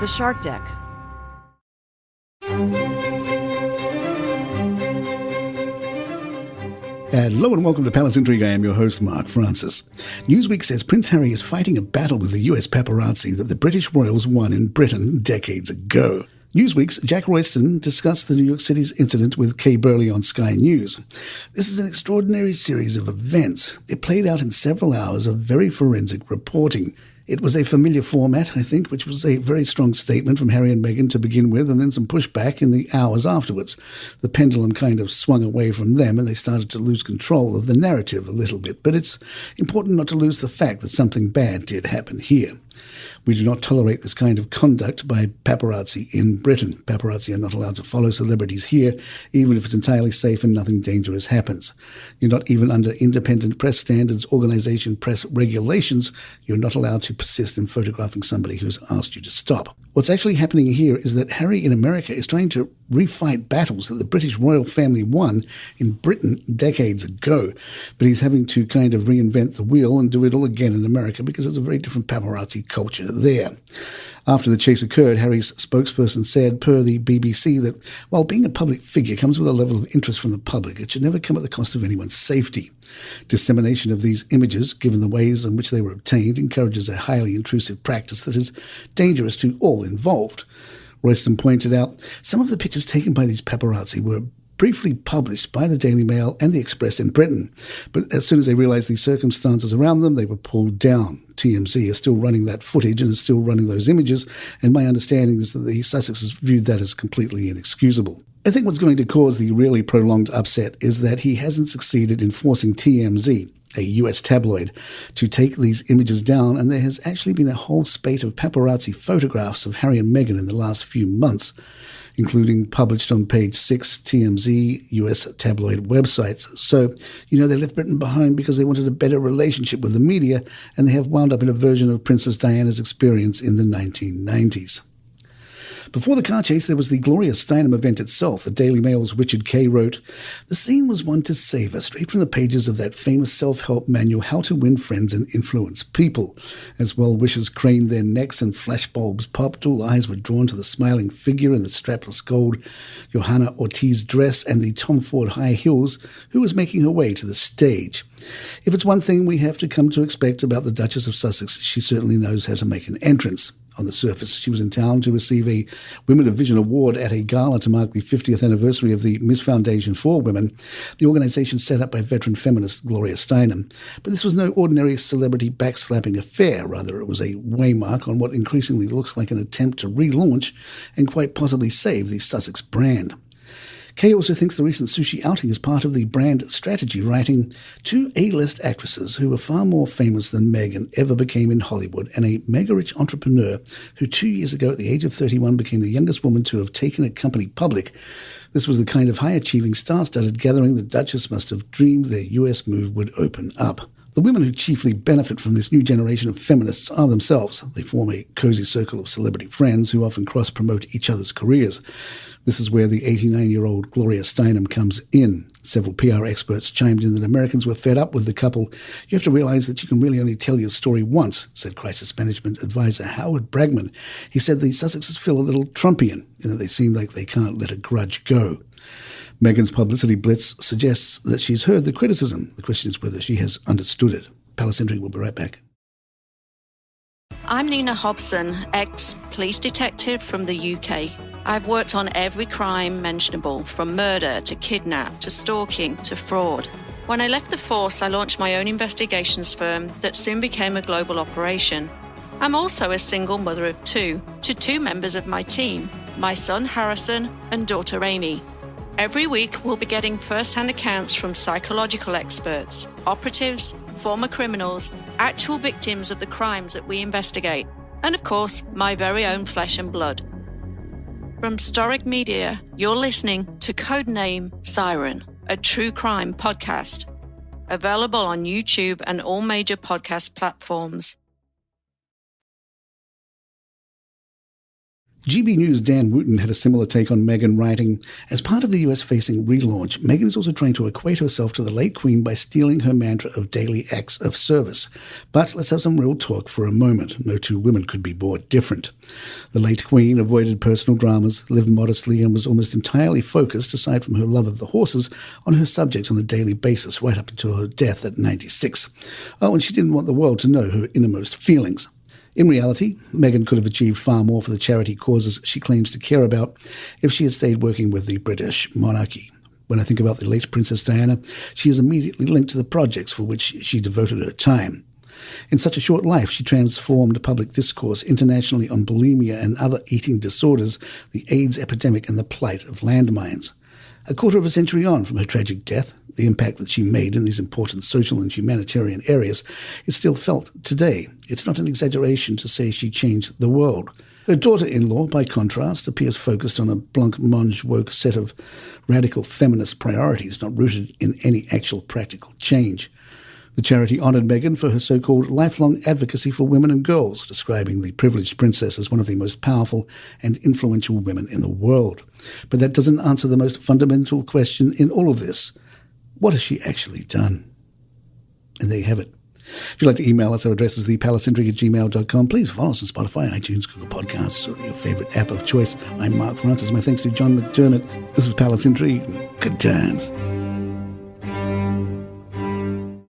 The Shark Deck. Hello and welcome to Palace Intrigue. I am your host, Mark Francis. Newsweek says Prince Harry is fighting a battle with the US paparazzi that the British royals won in Britain decades ago. Newsweek's Jack Royston discussed the New York City's incident with Kay Burley on Sky News. This is an extraordinary series of events. It played out in several hours of very forensic reporting. It was a familiar format, I think, which was a very strong statement from Harry and Meghan to begin with, and then some pushback in the hours afterwards. The pendulum kind of swung away from them, and they started to lose control of the narrative a little bit. But it's important not to lose the fact that something bad did happen here. We do not tolerate this kind of conduct by paparazzi in Britain. Paparazzi are not allowed to follow celebrities here, even if it's entirely safe and nothing dangerous happens. You're not even under independent press standards, organisation press regulations. You're not allowed to persist in photographing somebody who's asked you to stop. What's actually happening here is that Harry in America is trying to refight battles that the British royal family won in Britain decades ago. But he's having to kind of reinvent the wheel and do it all again in America because there's a very different paparazzi culture there. After the chase occurred, Harry's spokesperson said, per the BBC, that while being a public figure comes with a level of interest from the public, it should never come at the cost of anyone's safety. Dissemination of these images, given the ways in which they were obtained, encourages a highly intrusive practice that is dangerous to all involved. Royston pointed out, some of the pictures taken by these paparazzi were briefly published by the Daily Mail and the Express in Britain. But as soon as they realised the circumstances around them, they were pulled down. TMZ is still running that footage and is still running those images, and my understanding is that the Sussexes viewed that as completely inexcusable. I think what's going to cause the really prolonged upset is that he hasn't succeeded in forcing TMZ, a US tabloid, to take these images down, and there has actually been a whole spate of paparazzi photographs of Harry and Meghan in the last few months, including published on page 6 TMZ US tabloid websites. So, they left Britain behind because they wanted a better relationship with the media, and they have wound up in a version of Princess Diana's experience in the 1990s. Before the car chase, there was the Gloria Steinem event itself. The Daily Mail's Richard Kay wrote, "The scene was one to savor, straight from the pages of that famous self-help manual, How to Win Friends and Influence People. As well-wishers craned their necks and flashbulbs popped, all eyes were drawn to the smiling figure in the strapless gold Johanna Ortiz dress and the Tom Ford high heels, who was making her way to the stage. If it's one thing we have to come to expect about the Duchess of Sussex, she certainly knows how to make an entrance. On the surface, she was in town to receive a Women of Vision award at a gala to mark the 50th anniversary of the Miss Foundation for Women, the organisation set up by veteran feminist Gloria Steinem. But this was no ordinary celebrity backslapping affair. Rather, it was a waymark on what increasingly looks like an attempt to relaunch and quite possibly save the Sussex brand. Kay also thinks the recent sushi outing is part of the brand strategy, writing, "Two A-list actresses who were far more famous than Meghan ever became in Hollywood, and a mega-rich entrepreneur who 2 years ago at the age of 31 became the youngest woman to have taken a company public. This was the kind of high-achieving star-studded gathering the Duchess must have dreamed their US move would open up." The women who chiefly benefit from this new generation of feminists are themselves. They form a cozy circle of celebrity friends who often cross-promote each other's careers. This is where the 89-year-old Gloria Steinem comes in. Several PR experts chimed in that Americans were fed up with the couple. "You have to realize that you can really only tell your story once," said crisis management advisor Howard Bragman. He said the Sussexes feel a little Trumpian in that they seem like they can't let a grudge go. Meghan's publicity blitz suggests that she's heard the criticism. The question is whether she has understood it. Palace Intrigue will be right back. I'm Nina Hobson, ex-police detective from the UK. I've worked on every crime mentionable, from murder to kidnap to stalking to fraud. When I left the force, I launched my own investigations firm that soon became a global operation. I'm also a single mother of two, to two members of my team, my son Harrison and daughter Amy. Every week, we'll be getting first-hand accounts from psychological experts, operatives, former criminals, actual victims of the crimes that we investigate, and of course, my very own flesh and blood. From Storic Media, you're listening to Codename Siren, a true crime podcast. Available on YouTube and all major podcast platforms. GB News' Dan Wooten had a similar take on Meghan, writing, "As part of the US-facing relaunch, Meghan is also trying to equate herself to the late Queen by stealing her mantra of daily acts of service. But let's have some real talk for a moment. No two women could be more different. The late Queen avoided personal dramas, lived modestly, and was almost entirely focused, aside from her love of the horses, on her subjects on a daily basis, right up until her death at 96. Oh, and she didn't want the world to know her innermost feelings. In reality, Meghan could have achieved far more for the charity causes she claims to care about if she had stayed working with the British monarchy. When I think about the late Princess Diana, she is immediately linked to the projects for which she devoted her time. In such a short life, she transformed public discourse internationally on bulimia and other eating disorders, the AIDS epidemic, and the plight of landmines. A quarter of a century on from her tragic death, the impact that she made in these important social and humanitarian areas is still felt today. It's not an exaggeration to say she changed the world. Her daughter-in-law, by contrast, appears focused on a blancmange woke set of radical feminist priorities not rooted in any actual practical change. The charity honoured Meghan for her so-called lifelong advocacy for women and girls, describing the privileged princess as one of the most powerful and influential women in the world. But that doesn't answer the most fundamental question in all of this. What has she actually done? And there you have it. If you'd like to email us, our address is thepalacintrigue@gmail.com. Please follow us on Spotify, iTunes, Google Podcasts, or your favourite app of choice. I'm Mark Francis. My thanks to John McDermott. This is Palace Intrigue. Good times.